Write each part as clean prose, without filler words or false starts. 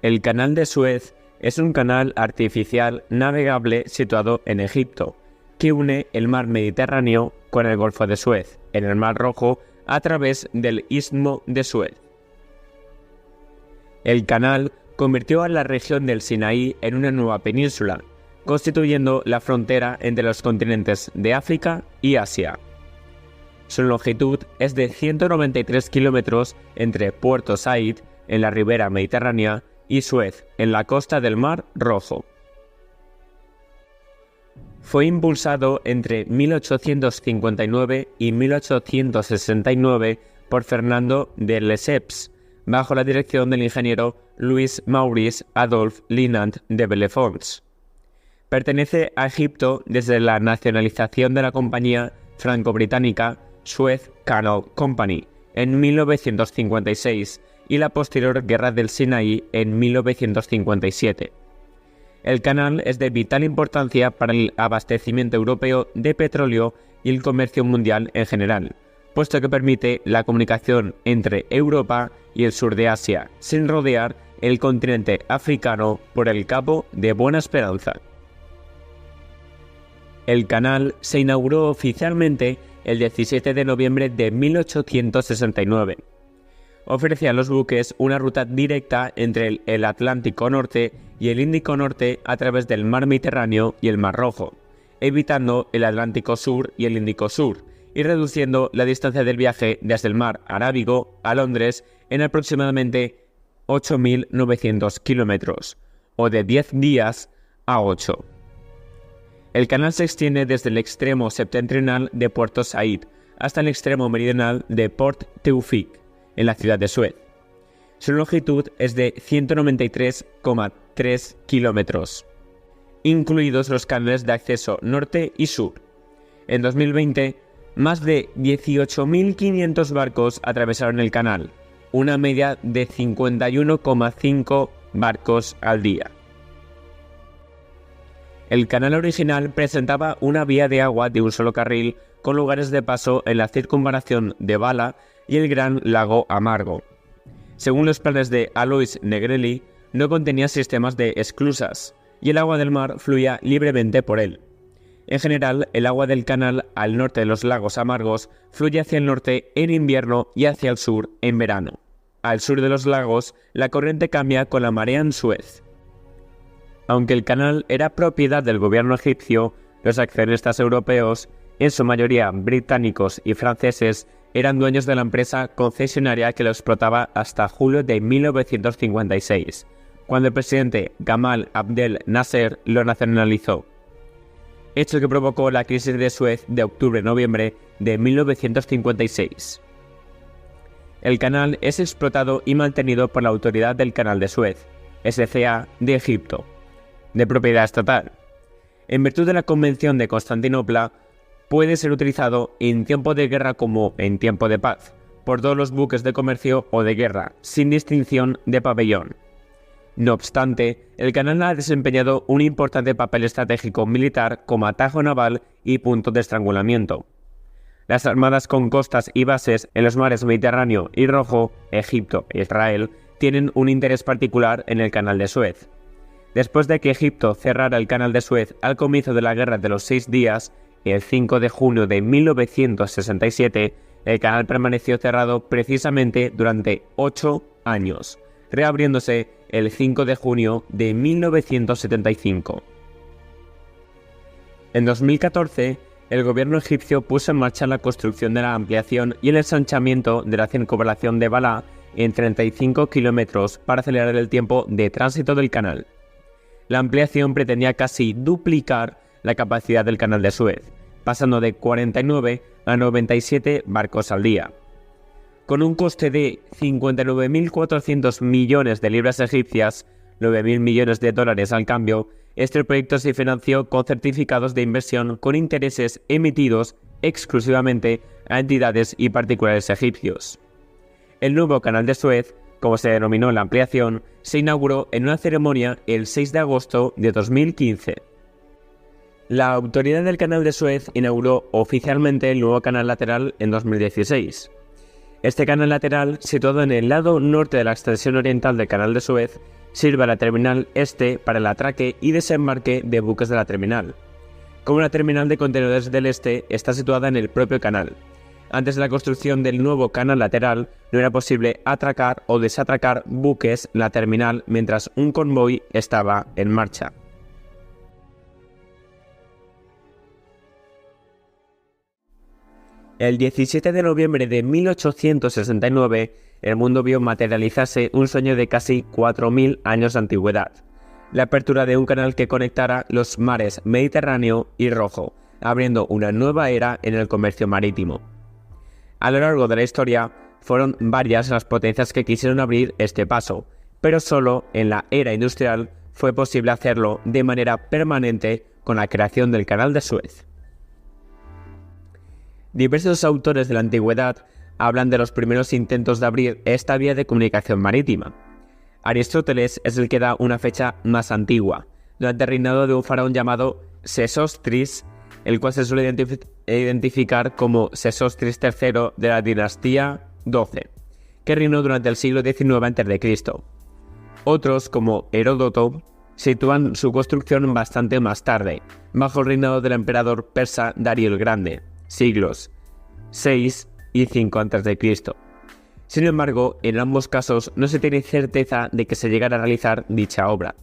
El Canal de Suez es un canal artificial navegable situado en Egipto, que une el mar Mediterráneo con el Golfo de Suez, en el Mar Rojo, a través del Istmo de Suez. El canal convirtió a la región del Sinaí en una nueva península, constituyendo la frontera entre los continentes de África y Asia. Su longitud es de 193 kilómetros entre Puerto Said, en la ribera mediterránea, y Suez, en la costa del Mar Rojo. Fue impulsado entre 1859 y 1869 por Fernando de Lesseps, bajo la dirección del ingeniero Louis Maurice Adolphe Linant de Bellefonds. Pertenece a Egipto desde la nacionalización de la compañía franco-británica Suez Canal Company en 1956 y la posterior Guerra del Sinaí en 1957. El canal es de vital importancia para el abastecimiento europeo de petróleo y el comercio mundial en general, puesto que permite la comunicación entre Europa y el sur de Asia, sin rodear el continente africano por el Cabo de Buena Esperanza. El canal se inauguró oficialmente el 17 de noviembre de 1869. Ofrece a los buques una ruta directa entre el Atlántico Norte y el Índico Norte a través del Mar Mediterráneo y el Mar Rojo, evitando el Atlántico Sur y el Índico Sur, y reduciendo la distancia del viaje desde el Mar Arábigo a Londres en aproximadamente 8.900 kilómetros, o de 10 días a 8. El canal se extiende desde el extremo septentrional de Puerto Said hasta el extremo meridional de Port Tewfik, en la ciudad de Suez. Su longitud es de 193,3 kilómetros, incluidos los canales de acceso norte y sur. En 2020, más de 18.500 barcos atravesaron el canal, una media de 51,5 barcos al día. El canal original presentaba una vía de agua de un solo carril con lugares de paso en la circunvalación de Bala y el Gran Lago Amargo. Según los planes de Alois Negrelli, no contenía sistemas de esclusas y el agua del mar fluía libremente por él. En general, el agua del canal al norte de los lagos amargos fluye hacia el norte en invierno y hacia el sur en verano. Al sur de los lagos, la corriente cambia con la marea en Suez. Aunque el canal era propiedad del gobierno egipcio, los accionistas europeos, en su mayoría británicos y franceses, eran dueños de la empresa concesionaria que lo explotaba hasta julio de 1956, cuando el presidente Gamal Abdel Nasser lo nacionalizó, hecho que provocó la crisis de Suez de octubre-noviembre de 1956. El canal es explotado y mantenido por la Autoridad del Canal de Suez, SCA, de Egipto, de propiedad estatal. En virtud de la Convención de Constantinopla, puede ser utilizado en tiempo de guerra como en tiempo de paz, por todos los buques de comercio o de guerra, sin distinción de pabellón. No obstante, el canal ha desempeñado un importante papel estratégico militar como atajo naval y punto de estrangulamiento. Las armadas con costas y bases en los mares Mediterráneo y Rojo, Egipto e Israel, tienen un interés particular en el Canal de Suez. Después de que Egipto cerrara el Canal de Suez al comienzo de la Guerra de los 6 días, el 5 de junio de 1967, el canal permaneció cerrado precisamente durante 8 años, reabriéndose el 5 de junio de 1975. En 2014, el gobierno egipcio puso en marcha la construcción de la ampliación y el ensanchamiento de la circunvalación de Balá en 35 kilómetros para acelerar el tiempo de tránsito del canal. La ampliación pretendía casi duplicar la capacidad del canal de Suez, pasando de 49 a 97 barcos al día. Con un coste de 59.400 millones de libras egipcias, 9.000 millones de dólares al cambio, este proyecto se financió con certificados de inversión con intereses emitidos exclusivamente a entidades y particulares egipcios. El nuevo canal de Suez, como se denominó la ampliación, se inauguró en una ceremonia el 6 de agosto de 2015. La Autoridad del Canal de Suez inauguró oficialmente el nuevo canal lateral en 2016. Este canal lateral, situado en el lado norte de la extensión oriental del Canal de Suez, sirve a la terminal este para el atraque y desembarque de buques de la terminal. Como la terminal de contenedores del este está situada en el propio canal. Antes de la construcción del nuevo canal lateral, no era posible atracar o desatracar buques en la terminal mientras un convoy estaba en marcha. El 17 de noviembre de 1869, el mundo vio materializarse un sueño de casi 4.000 años de antigüedad: la apertura de un canal que conectara los mares Mediterráneo y Rojo, abriendo una nueva era en el comercio marítimo. A lo largo de la historia, fueron varias las potencias que quisieron abrir este paso, pero solo en la era industrial fue posible hacerlo de manera permanente con la creación del Canal de Suez. Diversos autores de la antigüedad hablan de los primeros intentos de abrir esta vía de comunicación marítima. Aristóteles es el que da una fecha más antigua, durante el reinado de un faraón llamado Sesostris, el cual se suele identificar como Sesostris III de la dinastía XII, que reinó durante el siglo XIX a.C. Otros, como Heródoto, sitúan su construcción bastante más tarde, bajo el reinado del emperador persa Darío el Grande, siglos VI y V a.C. Sin embargo, en ambos casos no se tiene certeza de que se llegara a realizar dicha obra.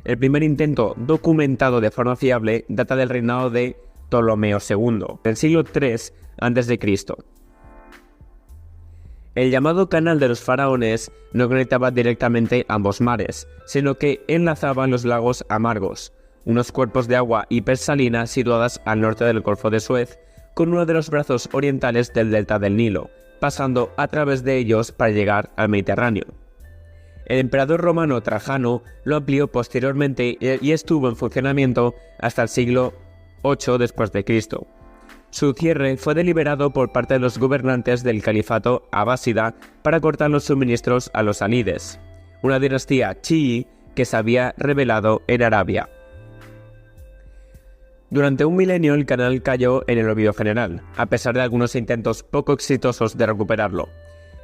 El primer intento documentado de forma fiable data del reinado de Ptolomeo II, del siglo III a.C. El llamado Canal de los Faraones no conectaba directamente ambos mares, sino que enlazaban los lagos amargos, unos cuerpos de agua hipersalina situadas al norte del Golfo de Suez, con uno de los brazos orientales del delta del Nilo, pasando a través de ellos para llegar al Mediterráneo. El emperador romano Trajano lo amplió posteriormente y estuvo en funcionamiento hasta el siglo VIII después de Cristo. Su cierre fue deliberado por parte de los gobernantes del califato abásida para cortar los suministros a los alides, una dinastía chií que se había rebelado en Arabia. Durante un milenio el canal cayó en el olvido general, a pesar de algunos intentos poco exitosos de recuperarlo.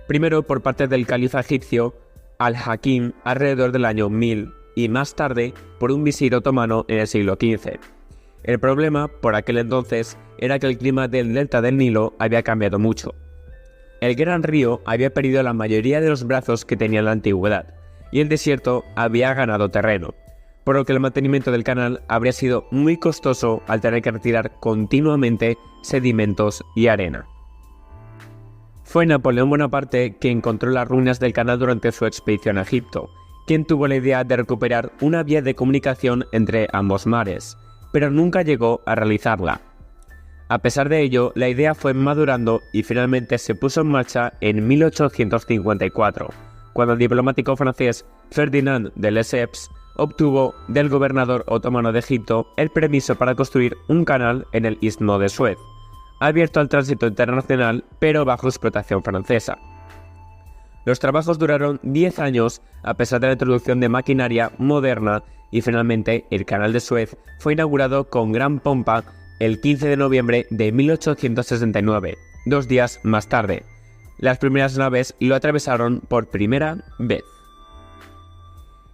Primero por parte del califa egipcio Al-Hakim alrededor del año 1000 y más tarde por un visir otomano en el siglo XV. El problema, por aquel entonces, era que el clima del delta del Nilo había cambiado mucho. El gran río había perdido la mayoría de los brazos que tenía en la antigüedad, y el desierto había ganado terreno, por lo que el mantenimiento del canal habría sido muy costoso al tener que retirar continuamente sedimentos y arena. Fue Napoleón Bonaparte quien encontró las ruinas del canal durante su expedición a Egipto, quien tuvo la idea de recuperar una vía de comunicación entre ambos mares, pero nunca llegó a realizarla. A pesar de ello, la idea fue madurando y finalmente se puso en marcha en 1854, cuando el diplomático francés Ferdinand de Lesseps obtuvo del gobernador otomano de Egipto el permiso para construir un canal en el Istmo de Suez, abierto al tránsito internacional pero bajo explotación francesa. Los trabajos duraron 10 años a pesar de la introducción de maquinaria moderna y finalmente el Canal de Suez fue inaugurado con gran pompa el 15 de noviembre de 1869, 2 días más tarde. Las primeras naves lo atravesaron por primera vez.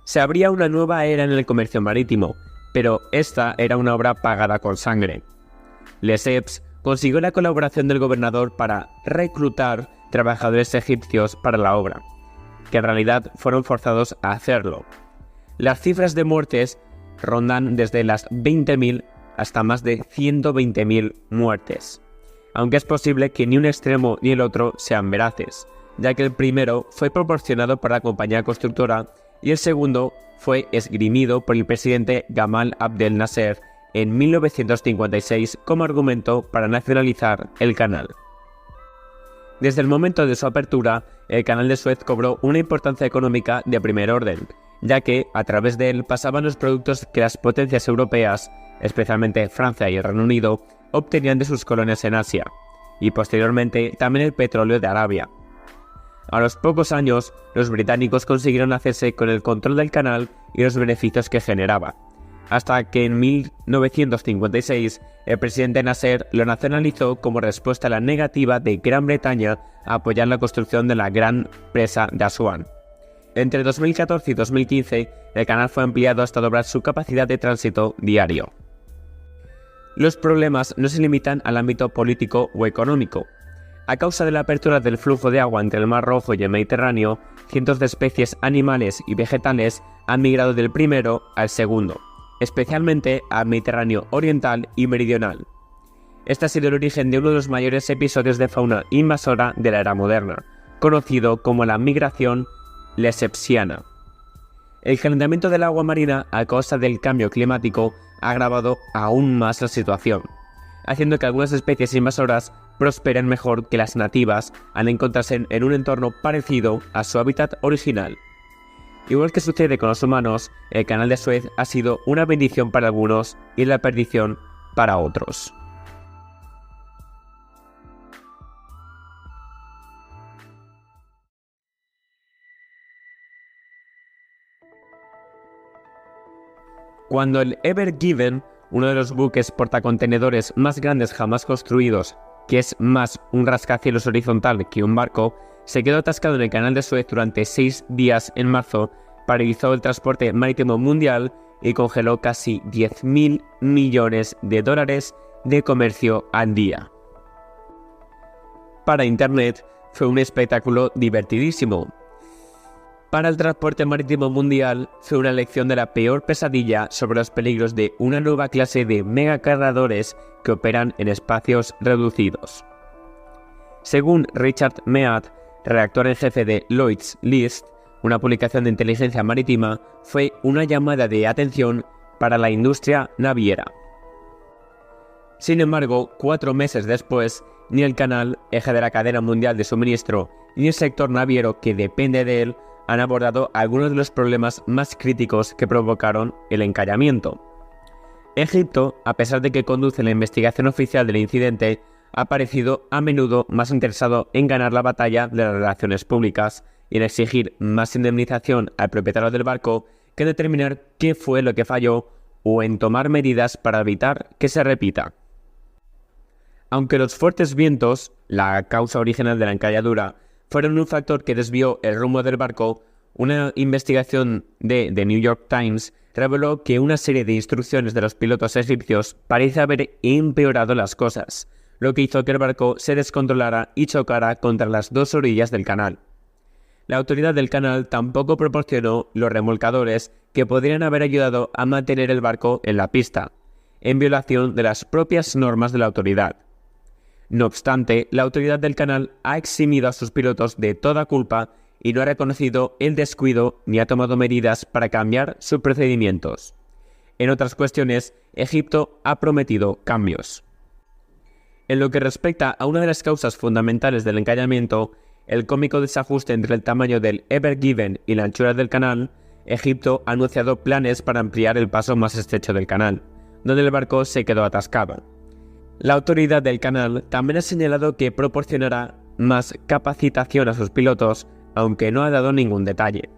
Se abría una nueva era en el comercio marítimo, pero esta era una obra pagada con sangre. Lesseps consiguió la colaboración del gobernador para reclutar trabajadores egipcios para la obra, que en realidad fueron forzados a hacerlo. Las cifras de muertes rondan desde las 20.000 hasta más de 120.000 muertes, aunque es posible que ni un extremo ni el otro sean veraces, ya que el primero fue proporcionado por la compañía constructora y el segundo fue esgrimido por el presidente Gamal Abdel Nasser en 1956 como argumento para nacionalizar el canal. Desde el momento de su apertura, el Canal de Suez cobró una importancia económica de primer orden, ya que a través de él pasaban los productos que las potencias europeas, especialmente Francia y el Reino Unido, obtenían de sus colonias en Asia, y posteriormente también el petróleo de Arabia. A los pocos años, los británicos consiguieron hacerse con el control del canal y los beneficios que generaba, hasta que en 1956 el presidente Nasser lo nacionalizó como respuesta a la negativa de Gran Bretaña a apoyar la construcción de la gran presa de Asuán. Entre 2014 y 2015, el canal fue ampliado hasta doblar su capacidad de tránsito diario. Los problemas no se limitan al ámbito político o económico. A causa de la apertura del flujo de agua entre el Mar Rojo y el Mediterráneo, cientos de especies animales y vegetales han migrado del primero al segundo, especialmente al Mediterráneo oriental y meridional. Este ha sido el origen de uno de los mayores episodios de fauna invasora de la era moderna, conocido como la migración lesepsiana. El calentamiento del agua marina a causa del cambio climático ha agravado aún más la situación, haciendo que algunas especies invasoras prosperen mejor que las nativas al encontrarse en un entorno parecido a su hábitat original. Igual que sucede con los humanos, el canal de Suez ha sido una bendición para algunos y la perdición para otros. Cuando el Ever Given, uno de los buques portacontenedores más grandes jamás construidos, que es más un rascacielos horizontal que un barco, se quedó atascado en el canal de Suez durante 6 días en marzo, paralizó el transporte marítimo mundial y congeló casi $10.000 millones de comercio al día. Para Internet fue un espectáculo divertidísimo. Para el transporte marítimo mundial fue una lección de la peor pesadilla sobre los peligros de una nueva clase de megacargadores que operan en espacios reducidos. Según Richard Mead, redactor en jefe de Lloyd's List, una publicación de inteligencia marítima, fue una llamada de atención para la industria naviera. Sin embargo, 4 meses después, ni el canal, eje de la cadena mundial de suministro, ni el sector naviero que depende de él, han abordado algunos de los problemas más críticos que provocaron el encallamiento. Egipto, a pesar de que conduce la investigación oficial del incidente, ha parecido a menudo más interesado en ganar la batalla de las relaciones públicas y en exigir más indemnización al propietario del barco que en determinar qué fue lo que falló o en tomar medidas para evitar que se repita. Aunque los fuertes vientos, la causa original de la encalladura, fueron un factor que desvió el rumbo del barco, una investigación de The New York Times reveló que una serie de instrucciones de los pilotos egipcios parece haber empeorado las cosas, lo que hizo que el barco se descontrolara y chocara contra las 2 orillas del canal. La autoridad del canal tampoco proporcionó los remolcadores que podrían haber ayudado a mantener el barco en la pista, en violación de las propias normas de la autoridad. No obstante, la autoridad del canal ha eximido a sus pilotos de toda culpa y no ha reconocido el descuido ni ha tomado medidas para cambiar sus procedimientos. En otras cuestiones, Egipto ha prometido cambios. En lo que respecta a una de las causas fundamentales del encallamiento, el cómico desajuste entre el tamaño del Ever Given y la anchura del canal, Egipto ha anunciado planes para ampliar el paso más estrecho del canal, donde el barco se quedó atascado. La autoridad del canal también ha señalado que proporcionará más capacitación a sus pilotos, aunque no ha dado ningún detalle.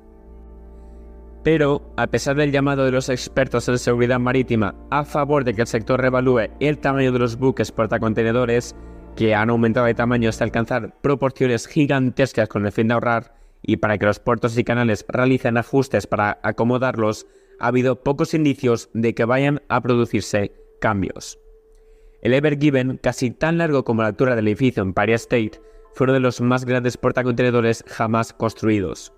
Pero, a pesar del llamado de los expertos en seguridad marítima a favor de que el sector revalúe el tamaño de los buques portacontenedores, que han aumentado de tamaño hasta alcanzar proporciones gigantescas con el fin de ahorrar, y para que los puertos y canales realicen ajustes para acomodarlos, ha habido pocos indicios de que vayan a producirse cambios. El Ever Given, casi tan largo como la altura del edificio Empire State, fue uno de los más grandes portacontenedores jamás construidos.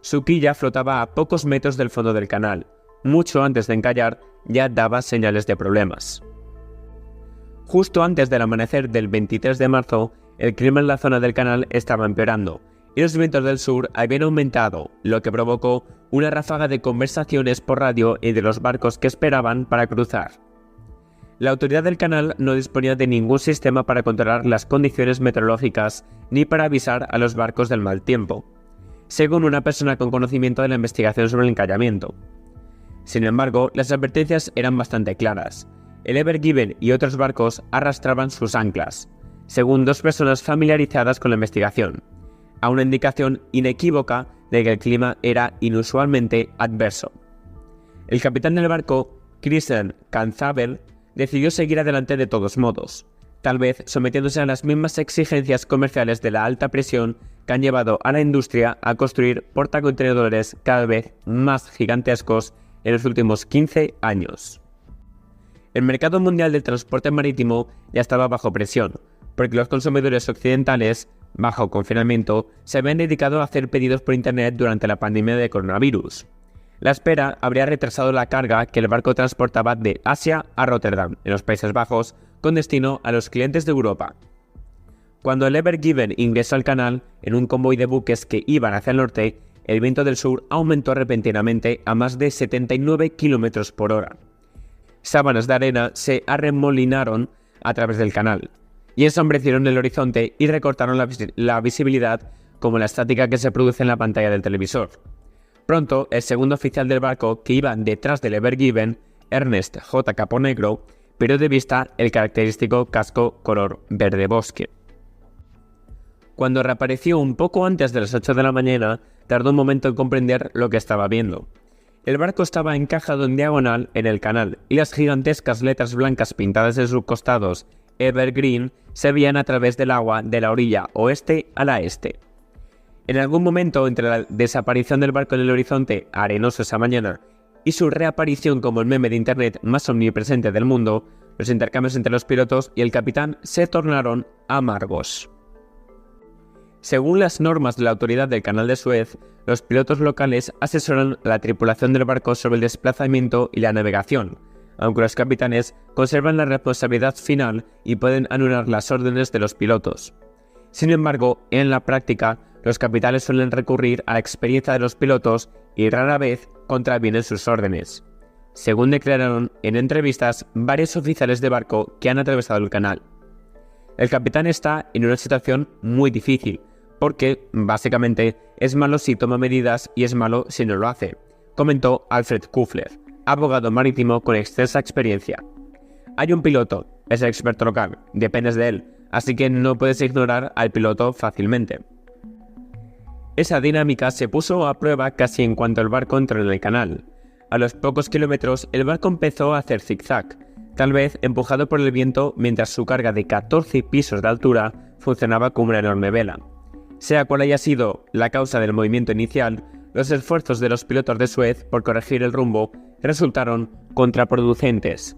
Su quilla flotaba a pocos metros del fondo del canal. Mucho antes de encallar, ya daba señales de problemas. Justo antes del amanecer del 23 de marzo, el clima en la zona del canal estaba empeorando, y los vientos del sur habían aumentado, lo que provocó una ráfaga de conversaciones por radio entre los barcos que esperaban para cruzar. La autoridad del canal no disponía de ningún sistema para controlar las condiciones meteorológicas ni para avisar a los barcos del mal tiempo, según una persona con conocimiento de la investigación sobre el encallamiento. Sin embargo, las advertencias eran bastante claras. El Ever Given y otros barcos arrastraban sus anclas, según 2 personas familiarizadas con la investigación, a una indicación inequívoca de que el clima era inusualmente adverso. El capitán del barco, Christian Canzabel, decidió seguir adelante de todos modos, tal vez sometiéndose a las mismas exigencias comerciales de la alta presión que han llevado a la industria a construir portacontenedores cada vez más gigantescos en los últimos 15 años. El mercado mundial del transporte marítimo ya estaba bajo presión, porque los consumidores occidentales, bajo confinamiento, se habían dedicado a hacer pedidos por internet durante la pandemia de coronavirus. La espera habría retrasado la carga que el barco transportaba de Asia a Rotterdam, en los Países Bajos, con destino a los clientes de Europa. Cuando el Ever Given ingresó al canal, en un convoy de buques que iban hacia el norte, el viento del sur aumentó repentinamente a más de 79 km por hora. Sábanas de arena se arremolinaron a través del canal, y ensombrecieron el horizonte y recortaron la visibilidad como la estática que se produce en la pantalla del televisor. Pronto, el segundo oficial del barco, que iba detrás del Ever Given, Ernest J. Caponegro, perdió de vista el característico casco color verde bosque. Cuando reapareció un poco antes de las 8 de la mañana, tardó un momento en comprender lo que estaba viendo. El barco estaba encajado en diagonal en el canal y las gigantescas letras blancas pintadas en sus costados, Evergreen, se veían a través del agua de la orilla oeste a la este. En algún momento entre la desaparición del barco en el horizonte arenoso esa mañana y su reaparición como el meme de internet más omnipresente del mundo, los intercambios entre los pilotos y el capitán se tornaron amargos. Según las normas de la autoridad del Canal de Suez, los pilotos locales asesoran a la tripulación del barco sobre el desplazamiento y la navegación, aunque los capitanes conservan la responsabilidad final y pueden anular las órdenes de los pilotos. Sin embargo, en la práctica, los capitanes suelen recurrir a la experiencia de los pilotos y rara vez contravienen sus órdenes, según declararon en entrevistas varios oficiales de barco que han atravesado el canal. El capitán está en una situación muy difícil, porque, básicamente, es malo si toma medidas y es malo si no lo hace, comentó Alfred Kufler, abogado marítimo con extensa experiencia. Hay un piloto, es el experto local, dependes de él, así que no puedes ignorar al piloto fácilmente. Esa dinámica se puso a prueba casi en cuanto el barco entró en el canal. A los pocos kilómetros, el barco empezó a hacer zigzag, tal vez empujado por el viento mientras su carga de 14 pisos de altura funcionaba como una enorme vela. Sea cual haya sido la causa del movimiento inicial, los esfuerzos de los pilotos de Suez por corregir el rumbo resultaron contraproducentes.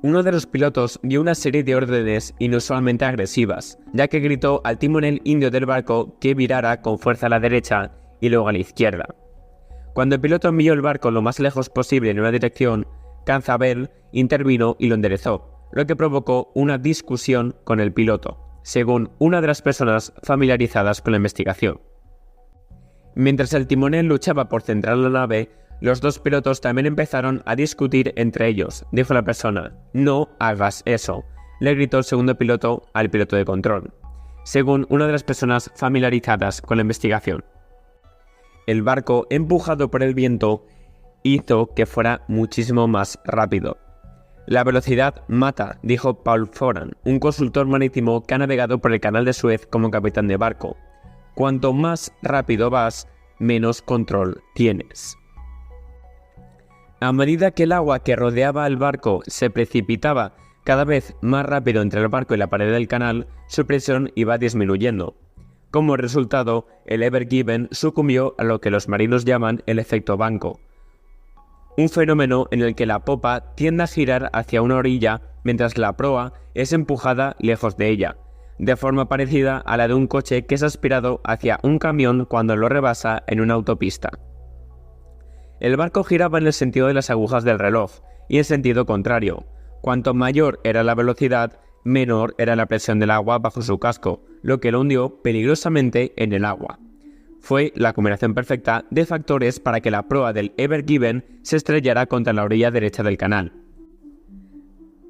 Uno de los pilotos dio una serie de órdenes inusualmente agresivas, ya que gritó al timonel indio del barco que virara con fuerza a la derecha y luego a la izquierda. Cuando el piloto envió el barco lo más lejos posible en una dirección, Canzabel intervino y lo enderezó, lo que provocó una discusión con el piloto, según una de las personas familiarizadas con la investigación. Mientras el timonel luchaba por centrar la nave, los dos pilotos también empezaron a discutir entre ellos, dijo la persona. «No hagas eso», le gritó el segundo piloto al piloto de control, según una de las personas familiarizadas con la investigación. El barco, empujado por el viento, hizo que fuera muchísimo más rápido. «La velocidad mata», dijo Paul Foran, un consultor marítimo que ha navegado por el Canal de Suez como capitán de barco. «Cuanto más rápido vas, menos control tienes». A medida que el agua que rodeaba el barco se precipitaba cada vez más rápido entre el barco y la pared del canal, su presión iba disminuyendo. Como resultado, el Ever Given sucumbió a lo que los marinos llaman el efecto banco, un fenómeno en el que la popa tiende a girar hacia una orilla mientras la proa es empujada lejos de ella, de forma parecida a la de un coche que es aspirado hacia un camión cuando lo rebasa en una autopista. El barco giraba en el sentido de las agujas del reloj y en sentido contrario. Cuanto mayor era la velocidad, menor era la presión del agua bajo su casco, lo que lo hundió peligrosamente en el agua. Fue la combinación perfecta de factores para que la proa del Ever Given se estrellara contra la orilla derecha del canal.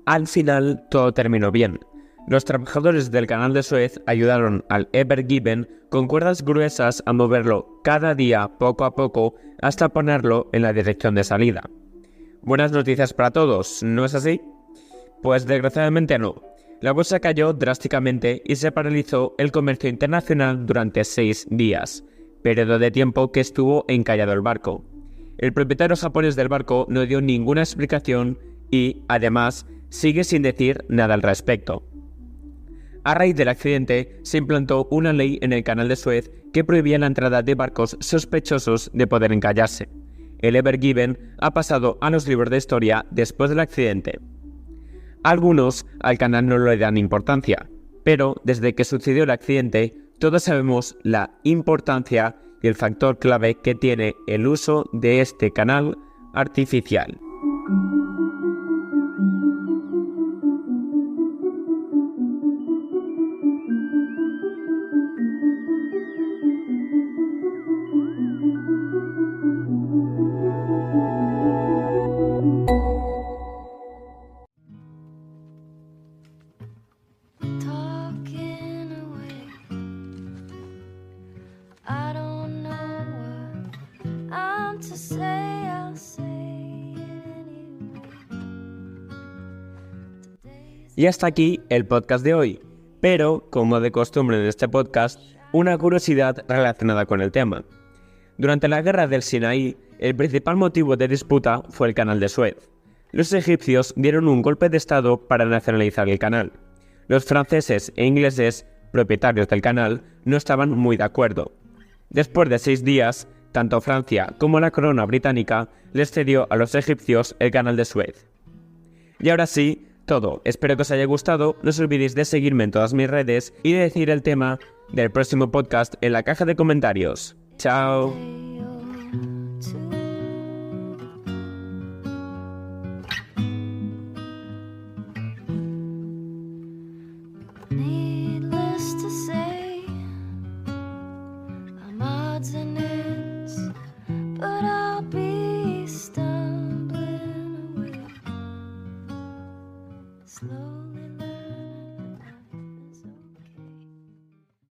Al final, todo terminó bien. Los trabajadores del Canal de Suez ayudaron al Ever Given con cuerdas gruesas a moverlo cada día poco a poco hasta ponerlo en la dirección de salida. Buenas noticias para todos, ¿no es así? Pues desgraciadamente no. La bolsa cayó drásticamente y se paralizó el comercio internacional durante 6 días, periodo de tiempo que estuvo encallado el barco. El propietario japonés del barco no dio ninguna explicación y, además, sigue sin decir nada al respecto. A raíz del accidente, se implantó una ley en el canal de Suez que prohibía la entrada de barcos sospechosos de poder encallarse. El Ever Given ha pasado a los libros de historia después del accidente. Algunos al canal no le dan importancia, pero desde que sucedió el accidente, todos sabemos la importancia y el factor clave que tiene el uso de este canal artificial. Y hasta aquí el podcast de hoy, pero, como de costumbre en este podcast, una curiosidad relacionada con el tema. Durante la guerra del Sinaí, el principal motivo de disputa fue el canal de Suez. Los egipcios dieron un golpe de estado para nacionalizar el canal. Los franceses e ingleses, propietarios del canal, no estaban muy de acuerdo. Después de 6 días, tanto Francia como la corona británica les cedió a los egipcios el canal de Suez. Y ahora sí, todo. Espero que os haya gustado, no os olvidéis de seguirme en todas mis redes y de decir el tema del próximo podcast en la caja de comentarios. ¡Chao!